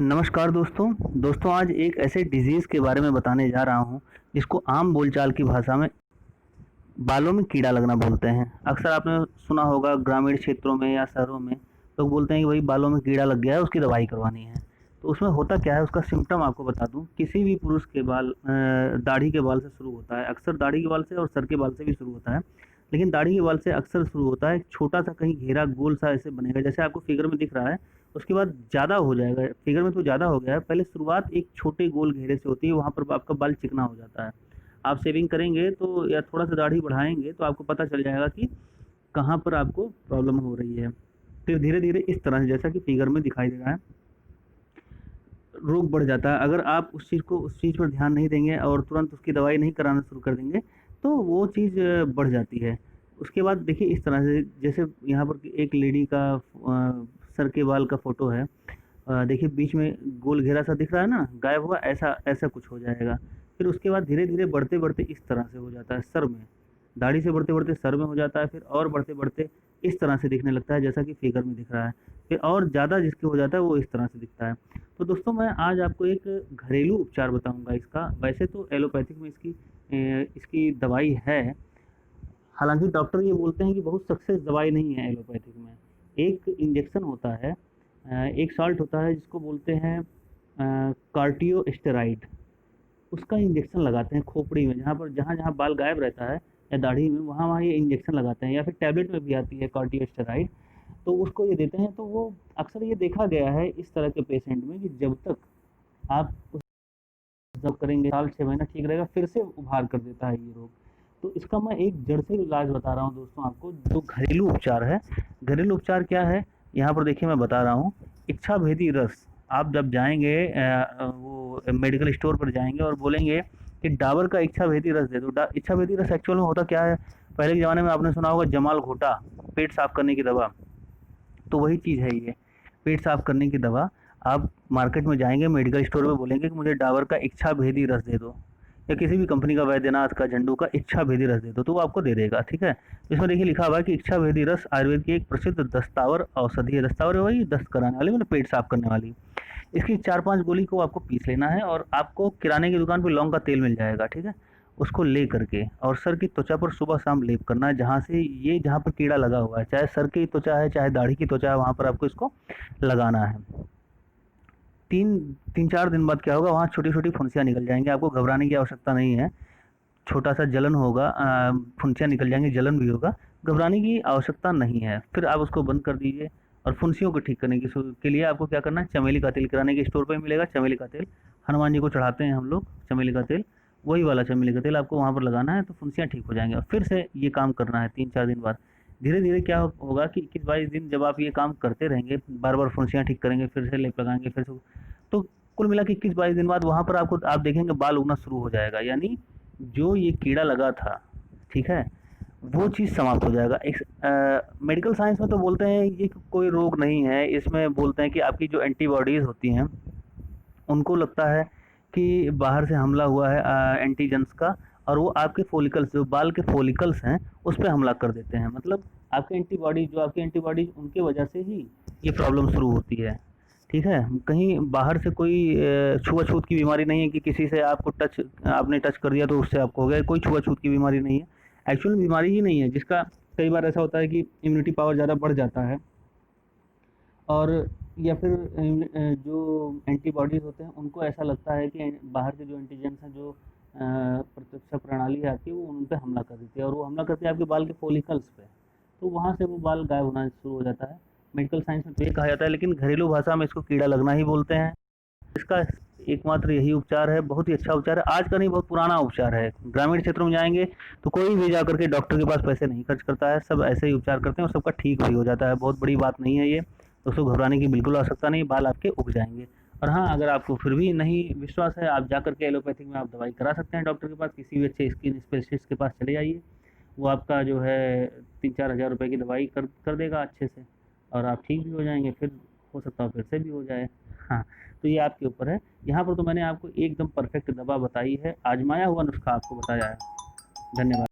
नमस्कार दोस्तों आज एक ऐसे डिजीज़ के बारे में बताने जा रहा हूँ जिसको आम बोलचाल की भाषा में बालों में कीड़ा लगना बोलते हैं। अक्सर आपने सुना होगा ग्रामीण क्षेत्रों में या शहरों में लोग बोलते हैं कि भाई बालों में कीड़ा लग गया है, उसकी दवाई करवानी है। तो उसमें होता क्या है, उसका सिम्पटम आपको बता दूँ। किसी भी पुरुष के बाल दाढ़ी के बाल से शुरू होता है। अक्सर दाढ़ी के बाल से और सर के बाल से भी शुरू होता है, लेकिन दाढ़ी के बाल से अक्सर शुरू होता है। एक छोटा-सा कहीं घेरा गोल सा ऐसे बनेगा, जैसे आपको फिगर में दिख रहा है। उसके बाद ज़्यादा हो जाएगा, फिगर में तो ज़्यादा हो गया है। पहले शुरुआत एक छोटे गोल घेरे से होती है, वहाँ पर आपका बाल चिकना हो जाता है। आप शेविंग करेंगे तो या थोड़ा-सा दाढ़ी बढ़ाएँगे तो आपको पता चल जाएगा कि कहाँ पर आपको प्रॉब्लम हो रही है। फिर धीरे-धीरे इस तरह से, जैसा कि फिगर में दिखाई दे रहा है, रोग बढ़ जाता है। अगर आप उस चीज़ पर ध्यान नहीं देंगे और तुरंत उसकी दवाई नहीं कराना शुरू कर देंगे, तो वो चीज़ बढ़ जाती है। उसके बाद देखिए इस तरह से, जैसे यहाँ पर एक लेडी का सर के बाल का फ़ोटो है। देखिए बीच में गोल घेरा सा दिख रहा है ना, गायब हुआ, ऐसा ऐसा कुछ हो जाएगा। फिर उसके बाद धीरे-धीरे बढ़ते-बढ़ते इस तरह से हो जाता है सर में। दाढ़ी से बढ़ते-बढ़ते सर में हो जाता है, फिर और बढ़ते-बढ़ते इस तरह से दिखने लगता है, जैसा कि फिगर में दिख रहा है। फिर और ज़्यादा जिसके हो जाता है वो इस तरह से दिखता है। तो दोस्तों मैं आज आपको एक घरेलू उपचार बताऊँगा इसका। वैसे तो एलोपैथिक में इसकी दवाई है। हालाँकि डॉक्टर ये बोलते हैं कि बहुत सक्सेस दवाई नहीं है एलोपैथिक में। एक इंजेक्शन होता है, एक साल्ट होता है जिसको बोलते हैं कार्टियोस्टेरॉइड। उसका इंजेक्शन लगाते हैं खोपड़ी में, जहाँ-जहाँ बाल गायब रहता है या दाढ़ी में, वहाँ-वहाँ ये इंजेक्शन लगाते हैं, या फिर टैबलेट में भी आती है कार्टियोस्टेरॉइड। तो उसको ये देते हैं। तो वो अक्सर ये देखा गया है इस तरह के पेशेंट में कि जब तक आप जब करेंगे साल 6 महीना ठीक रहेगा, फिर से उभार कर देता है ये रोग। तो इसका मैं एक जड़ से इलाज बता रहा हूँ दोस्तों आपको, जो घरेलू उपचार है। घरेलू उपचार क्या है, यहाँ पर देखिए मैं बता रहा हूँ। इच्छा भेदी रस। आप जब जाएंगे वो मेडिकल स्टोर पर जाएंगे और बोलेंगे कि डाबर का इच्छा भेदी रस दे दो। इच्छा भेदी रस एक्चुअल में होता क्या है, पहले के ज़माने में आपने सुना होगा जमाल घोटा, पेट साफ करने की दवा। तो वही चीज़ है ये, पेट साफ करने की दवा। आप मार्केट में जाएँगे, मेडिकल स्टोर में बोलेंगे कि मुझे डाबर का इच्छा भेदी रस दे दो, या किसी भी कंपनी का, वैद्यनाथ का, झंडू का इच्छा भेदी रस दे दो, तो वो आपको दे देगा, ठीक है। तो इसमें देखिए लिखा हुआ है कि इच्छा भेदी रस आयुर्वेद की एक प्रसिद्ध दस्तावर औषधि है। दस्तावर है वही दस्त कराने वाली, मतलब पेट साफ करने वाली। इसकी 4-5 गोली को आपको पीस लेना है, और आपको किराने की दुकान पे लौंग का तेल मिल जाएगा, ठीक है। उसको ले करके और सर की त्वचा पर सुबह-शाम लेप करना है, जहाँ पर कीड़ा लगा हुआ है, चाहे सर की त्वचा है, चाहे दाढ़ी की त्वचा है, वहाँ पर आपको इसको लगाना है। 3-4 दिन बाद क्या होगा, वहाँ छोटी-छोटी फुंसियाँ निकल जाएँगी, आपको घबराने की आवश्यकता नहीं है। छोटा-सा जलन होगा, फुंसियाँ निकल जाएँगी, जलन भी होगा, घबराने की आवश्यकता नहीं है। फिर आप उसको बंद कर दीजिए। और फुंसियों को ठीक करने के लिए आपको क्या करना है, चमेली का तेल किराने के स्टोर पे मिलेगा। चमेली का तेल हनुमान जी को चढ़ाते हैं हम लोग, चमेली का तेल, वही वाला चमेली का तेल आपको वहाँ पर लगाना है, तो फुंसियाँ ठीक हो जाएँगी। और फिर से ये काम करना है 3-4 दिन बाद। धीरे-धीरे क्या होगा कि 21-22 दिन जब आप ये काम करते रहेंगे, बार-बार फुंसियाँ ठीक करेंगे, फिर से लेप लगाएँगे, फिर से, तो कुल मिला के 21-22 दिन बाद वहाँ पर आप देखेंगे बाल उगना शुरू हो जाएगा। यानी जो ये कीड़ा लगा था, ठीक है, वो चीज़ समाप्त हो जाएगा। मेडिकल साइंस में तो बोलते हैं ये कोई रोग नहीं है, इसमें बोलते हैं कि आपकी जो एंटीबॉडीज़ होती हैं, उनको लगता है कि बाहर से हमला हुआ है एंटीजेंस का, और वो आपके फॉलिकल्स, जो बाल के फॉलिकल्स हैं, उस पे हमला कर देते हैं। मतलब आपकी एंटीबॉडीज़ उनकी वजह से ही ये प्रॉब्लम शुरू होती है, ठीक है। कहीं बाहर से कोई छुआ-छूत की बीमारी नहीं है कि किसी से आपने टच कर दिया तो उससे आपको हो गया। कोई छुआ-छूत की बीमारी नहीं है। एक्चुअल बीमारी ही नहीं है, जिसका कई बार ऐसा होता है कि इम्यूनिटी पावर ज़्यादा बढ़ जाता है, और या फिर जो एंटीबॉडीज़ होते हैं उनको ऐसा लगता है कि बाहर के जो एंटीजेंस हैं, जो प्रतिरक्षा प्रणाली है आपकी, वो उन पे हमला कर देती है, और वो हमला करती है आपके बाल के फॉलिकल्स पे। तो वहाँ से वो बाल गायब होना शुरू हो जाता है। मेडिकल साइंस में तो ये कहा जाता है, लेकिन घरेलू भाषा में इसको कीड़ा लगना ही बोलते हैं। इसका एकमात्र यही उपचार है, बहुत ही अच्छा उपचार है। आज का नहीं, बहुत पुराना उपचार है। ग्रामीण क्षेत्रों में जाएँगे तो कोई भी जाकर के डॉक्टर के पास पैसे नहीं खर्च करता है, सब ऐसे ही उपचार करते हैं और सबका ठीक भी हो जाता है। बहुत बड़ी बात नहीं है ये, दोस्तों घबराने की बिल्कुल आवश्यकता नहीं, बाल आपके उग जाएँगे। और हाँ, अगर आपको फिर भी नहीं विश्वास है, आप जाकर के एलोपैथिक में आप दवाई करा सकते हैं डॉक्टर के पास, किसी भी अच्छे स्किन स्पेशलिस्ट के पास चले जाइए। वो आपका जो है 3-4 हज़ार रुपए की दवाई कर कर देगा अच्छे से, और आप ठीक भी हो जाएँगे। फिर हो सकता है फिर से भी हो जाए। हाँ, तो ये आपके ऊपर है। यहाँ पर तो मैंने आपको एकदम परफेक्ट दवा बताई है, आज़माया हुआ नुस्खा आपको बताया है। धन्यवाद।